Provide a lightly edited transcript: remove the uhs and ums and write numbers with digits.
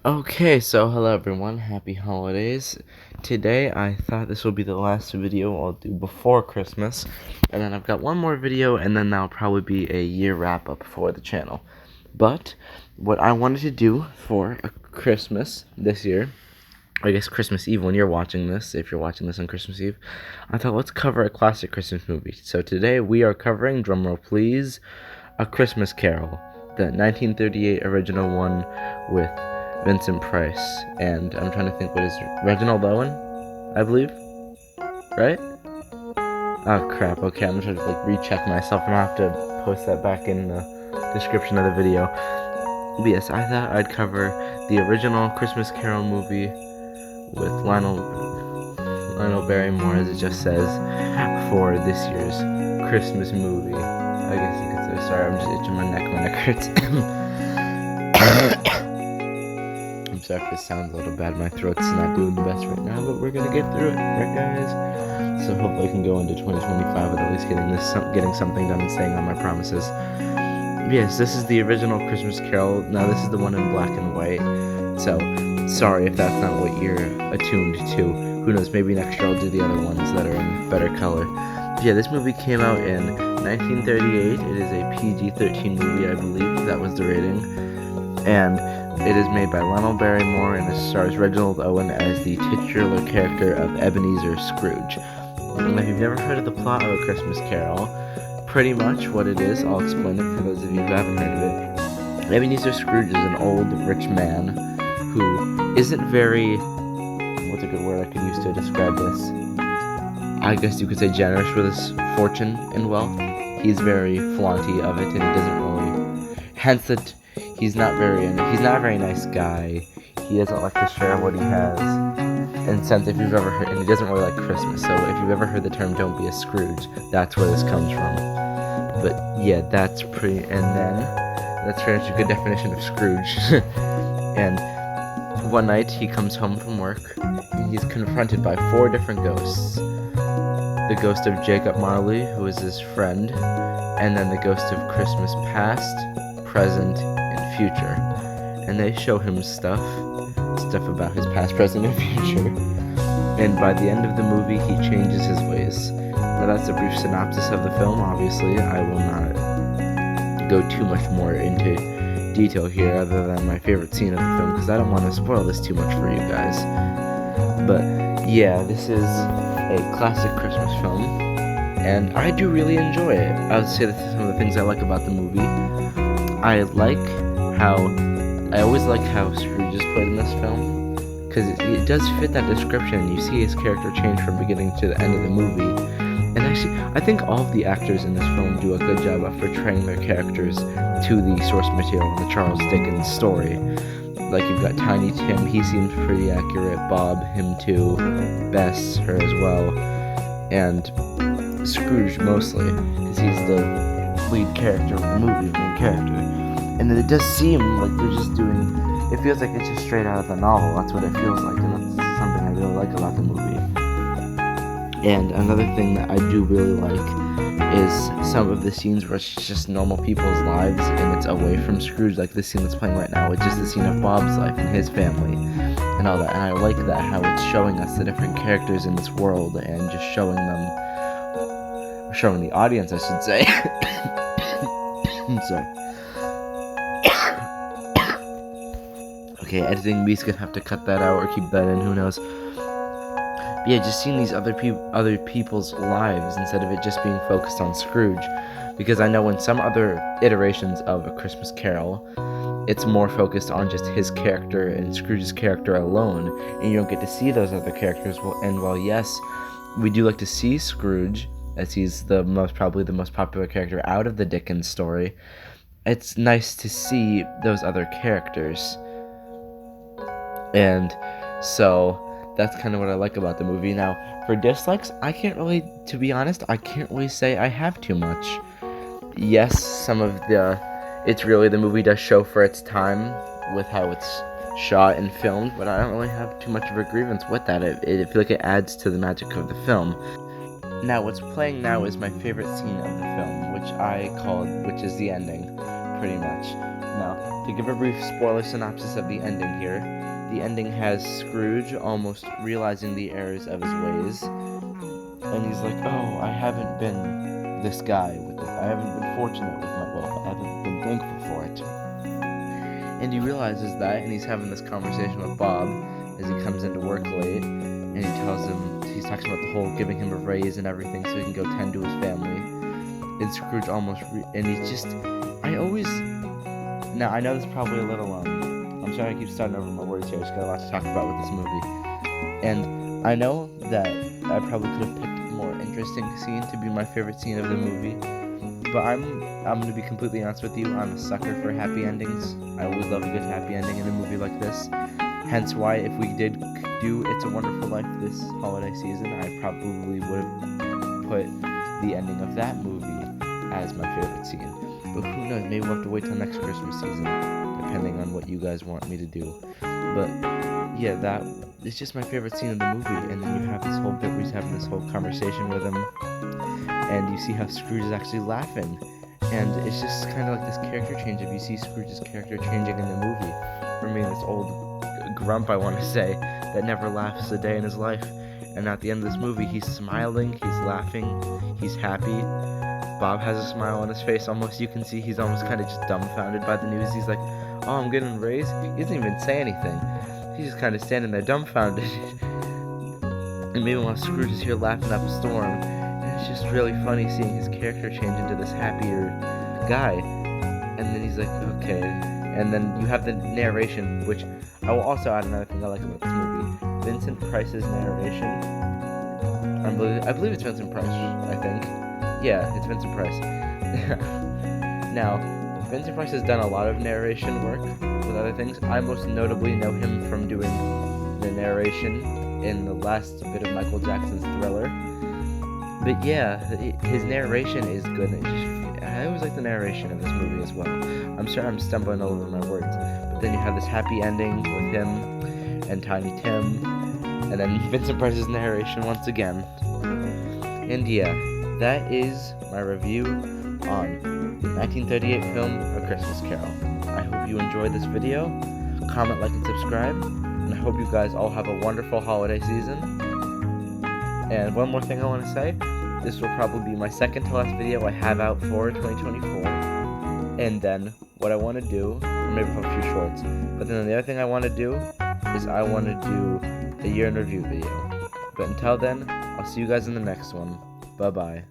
Okay, so hello everyone, happy holidays. Today I thought this will be the last video I'll do before Christmas, and then I've got one more video, and then that'll probably be a year wrap-up for the channel. But what I wanted to do for Christmas this year, I guess Christmas Eve when you're watching this, if you're watching this on Christmas Eve, I thought let's cover a classic Christmas movie. So today we are covering, drumroll please, A Christmas Carol, the 1938 original one with Vincent Price, and I'm trying to think what is Reginald Owen, I believe, right? Oh crap, okay, I'm gonna try to recheck myself, and I'll have to post that back in the description of the video. But yes, I thought I'd cover the original Christmas Carol movie with Lionel Barrymore, as it just says, for this year's Christmas movie. I guess you could say. Sorry, I'm just itching my neck hurts. I'm sorry if this sounds a little bad, my throat's not doing the best right now, but we're gonna get through it, right guys? So hopefully I can go into 2025 with at least getting something done and staying on my promises. Yes, this is the original Christmas Carol. Now this is the one in black and white, so sorry if that's not what you're attuned to. Who knows, maybe next year I'll do the other ones that are in better color. But yeah, this movie came out in 1938. It is a PG-13 movie, I believe. That was the rating. And it is made by Lionel Barrymore, and it stars Reginald Owen as the titular character of Ebenezer Scrooge. And if you've never heard of the plot of A Christmas Carol, pretty much what it is, I'll explain it for those of you who haven't heard of it. Ebenezer Scrooge is an old, rich man who isn't very, what's a good word I could use to describe this? I guess you could say generous with his fortune and wealth. He's very flaunty of it, and he doesn't really, hence that he's not a very nice guy. He doesn't like to share what he has. And since if you've ever heard, and he doesn't really like Christmas, so if you've ever heard the term "don't be a Scrooge," that's where this comes from. But yeah, that's pretty much a good definition of Scrooge. And one night he comes home from work, and he's confronted by 4 different ghosts. The ghost of Jacob Marley, who is his friend, and then the ghost of Christmas past, present, and future. And they show him stuff about his past, present, and future. And by the end of the movie, he changes his ways. Now that's a brief synopsis of the film. Obviously, I will not go too much more into detail here other than my favorite scene of the film, because I don't want to spoil this too much for you guys. But yeah, this is a classic Christmas film, and I do really enjoy it. I would say that some of the things I like about the movie, I always like how Scrooge is played in this film, because it does fit that description. You see his character change from beginning to the end of the movie. And actually, I think all of the actors in this film do a good job of portraying their characters to the source material in the Charles Dickens story. Like, you've got Tiny Tim, he seems pretty accurate, Bob, him too, Bess, her as well, and Scrooge mostly, because he's the lead character of the movie, main character. And it does seem like they're just doing, it feels like it's just straight out of the novel. That's what it feels like, and that's something I really like about the movie. And another thing that I do really like is some of the scenes where it's just normal people's lives and it's away from Scrooge, like this scene that's playing right now, which is the scene of Bob's life and his family and all that. And I like that, how it's showing us the different characters in this world and just showing the audience, I should say. I'm sorry. Okay, editing me's gonna have to cut that out or keep that in, who knows. But yeah, just seeing these other people's lives instead of it just being focused on Scrooge. Because I know in some other iterations of A Christmas Carol, it's more focused on just his character and Scrooge's character alone, and you don't get to see those other characters. And while yes, we do like to see Scrooge, as he's probably the most popular character out of the Dickens story, it's nice to see those other characters. And so that's kind of what I like about the movie. Now, for dislikes, to be honest, I can't really say I have too much. Yes, the movie does show for its time with how it's shot and filmed, but I don't really have too much of a grievance with that. I feel like it adds to the magic of the film. Now, what's playing now is my favorite scene of the film, which is the ending, pretty much. Now, to give a brief spoiler synopsis of the ending here, the ending has Scrooge almost realizing the errors of his ways, and he's like, oh, I haven't been this guy with it. I haven't been fortunate with my wealth. I haven't been thankful for it. And he realizes that, and he's having this conversation with Bob as he comes into work late, and he tells him, he's talking about the whole giving him a raise and everything so he can go tend to his family. And Scrooge and he's just, now I know this is probably a little, I'm sorry I keep starting over my words here, I just got a lot to talk about with this movie. And I know that I probably could have picked a more interesting scene to be my favorite scene of the movie, but I'm going to be completely honest with you, I'm a sucker for happy endings. I always love a good happy ending in a movie like this. Hence why if we did do It's a Wonderful Life this holiday season, I probably would have put the ending of that movie as my favorite scene. But who knows, maybe we'll have to wait till next Christmas season, depending on what you guys want me to do. But yeah, that is just my favorite scene of the movie. And then you have this whole bit where he's having this whole conversation with him, and you see how Scrooge is actually laughing. And it's just kind of like this character change. If you see Scrooge's character changing in the movie from being this old grump, I want to say, that never laughs a day in his life, and at the end of this movie he's smiling, he's laughing, he's happy. Bob has a smile on his face, almost you can see he's almost kind of just dumbfounded by the news. He's like, oh, I'm getting raised. He doesn't even say anything, he's just kind of standing there dumbfounded. And meanwhile Scrooge is here laughing up a storm, and it's just really funny seeing his character change into this happier guy. And then he's like, okay. And then you have the narration, which I will also add another thing I like about this movie. Vincent Price's narration. I believe it's Vincent Price, I think. Yeah, it's Vincent Price. Now, Vincent Price has done a lot of narration work with other things. I most notably know him from doing the narration in the last bit of Michael Jackson's Thriller. But yeah, his narration is good. I always like the narration of this movie as well. I'm sorry I'm stumbling over my words. But then you have this happy ending with him and Tiny Tim, and then Vincent Price's narration once again. And yeah, that is my review on the 1938 film A Christmas Carol. I hope you enjoyed this video. Comment, like, and subscribe. And I hope you guys all have a wonderful holiday season. And one more thing I want to say. This will probably be my second to last video I have out for 2024. And then what I want to do, or maybe a few shorts, but then the other thing I want to do is I want to do a year in review video. But until then, I'll see you guys in the next one. Bye-bye.